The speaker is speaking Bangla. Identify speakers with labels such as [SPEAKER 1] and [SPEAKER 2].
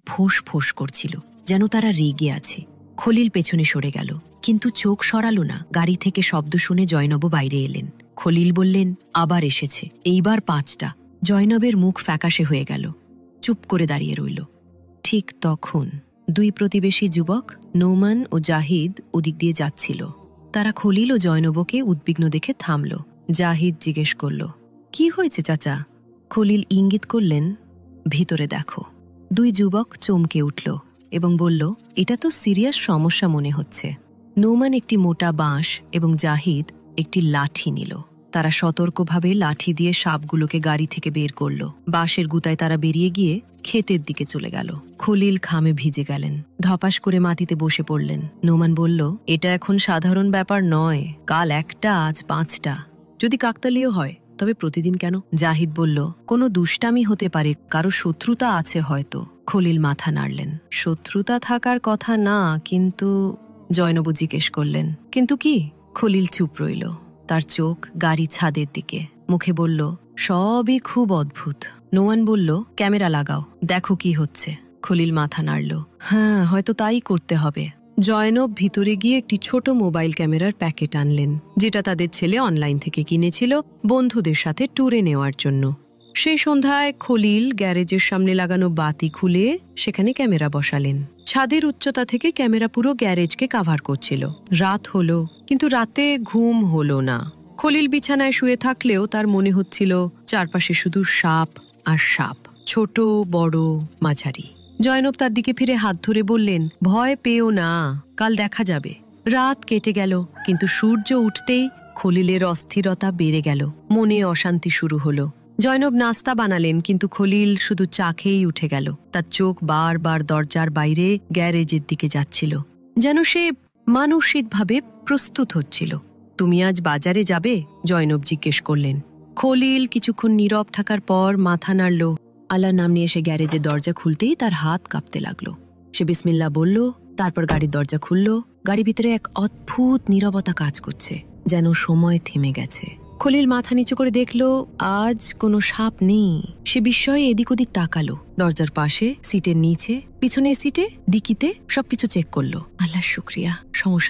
[SPEAKER 1] ফোঁস ফোঁস করছিল, যেন তারা রেগে আছে। খলিল পেছনে সরে গেল, কিন্তু চোখ সরালো না। গাড়ি থেকে শব্দ শুনে জয়নব বাইরে এলেন। খলিল বললেন, আবার এসেছে, এইবার 5টা। জয়নবের মুখ ফ্যাকাশে হয়ে গেল, চুপ করে দাঁড়িয়ে রইল। ঠিক তখন 2 প্রতিবেশী যুবক নৌমান ও জাহিদ ওদিক দিয়ে যাচ্ছিল। তারা খলিল ও জয়নবকে উদ্বিগ্ন দেখে থামল। জাহিদ জিজ্ঞেস করল, কি হয়েছে চাচা? খলিল ইঙ্গিত করলেন, ভিতরে দেখো। 2 যুবক চমকে উঠল এবং বলল, এটা তো সিরিয়াস সমস্যা মনে হচ্ছে। নৌমান একটি মোটা বাঁশ এবং জাহিদ একটি লাঠি নিল। তারা সতর্কভাবে লাঠি দিয়ে সাপগুলোকে গাড়ি থেকে বের করল। বাঁশের গুতায় তারা বেরিয়ে গিয়ে ক্ষেতের দিকে চলে গেল। খলিল ঘামে ভিজে গেলেন, ধপাস করে মাটিতে বসে পড়লেন। নৌমান বলল, এটা এখন সাধারণ ব্যাপার নয়। কাল 1টা, আজ 5টা। যদি কাকতালীয় হয় তবে প্রতিদিন কেন? জাহিদ বলল, কোনো দুষ্টামি হতে পারে, কারো শত্রুতা আছে হয়তো। খলিল মাথা নাড়লেন। শত্রুতা থাকার কথা না, কিন্তু... জয়নব জিজ্ঞেস করলেন, কিন্তু কি? খলিল চুপ রইল, তার চোখ গাড়ি ছাদের দিকে। মুখে বলল, সবই খুব অদ্ভুত। নোমান বলল, ক্যামেরা লাগাও, দেখো কি হচ্ছে। খলিল মাথা নাড়ল, হ্যাঁ, হয়তো তাই করতে হবে। জয়নব ভিতরে গিয়ে একটি ছোট মোবাইল ক্যামেরার প্যাকেট আনলেন, যেটা তাদের ছেলে অনলাইন থেকে কিনেছিল বন্ধুদের সাথে ট্যুরে নেওয়ার জন্য। সেই সন্ধ্যায় খলিল গ্যারেজের সামনে লাগানো বাতি খুলে সেখানে ক্যামেরা বসালেন। ছাদের উচ্চতা থেকে ক্যামেরা পুরো গ্যারেজকে কাভার করছিল। রাত হলো, কিন্তু রাতে ঘুম হলো না। খলিল বিছানায় শুয়ে থাকলেও তার মনে হচ্ছিল চারপাশে শুধু সাপ আর সাপ, ছোট বড় মাঝারি। জয়নব তার দিকে ফিরে হাত ধরে বললেন, ভয় পেও না, কাল দেখা যাবে। রাত কেটে গেল, কিন্তু সূর্য উঠতেই খলিলের অস্থিরতা বেড়ে গেল। মনে অশান্তি শুরু হলো। জয়নব নাস্তা বানালেন, কিন্তু খলিল শুধু চা খেয়েই উঠে গেল। তার চোখ বারবার দরজার বাইরে গ্যারেজের দিকে যাচ্ছিল, যেন সে মানসিকভাবে প্রস্তুত হচ্ছিল। তুমি আজ বাজারে যাবে? জয়নব জিজ্ঞেস করলেন। খলিল কিছুক্ষণ নীরব থাকার পর মাথা নাড়ল। আল্লাহর নাম নিয়ে সে গ্যারেজের দরজা খুলতেই তার হাত কাঁপতে লাগলো। সে বিসমিল্লাহ বলল, তারপর গাড়ির দরজা খুলল। গাড়ির ভিতরে এক অদ্ভুত নীরবতা কাজ করছে, যেন সময় থেমে গেছে। খলিল মাথা নিচু করে দেখল, আজ কোনো সাপ নেই। সে বিস্ময়ে এদিক ওদিক তাকালো। দরজার পাশে, সিটের নিচে, পিছনের সিটে, ডিকিতে সবকিছু চেক করলো। আল্লাহর শুকরিয়া, সমস্যা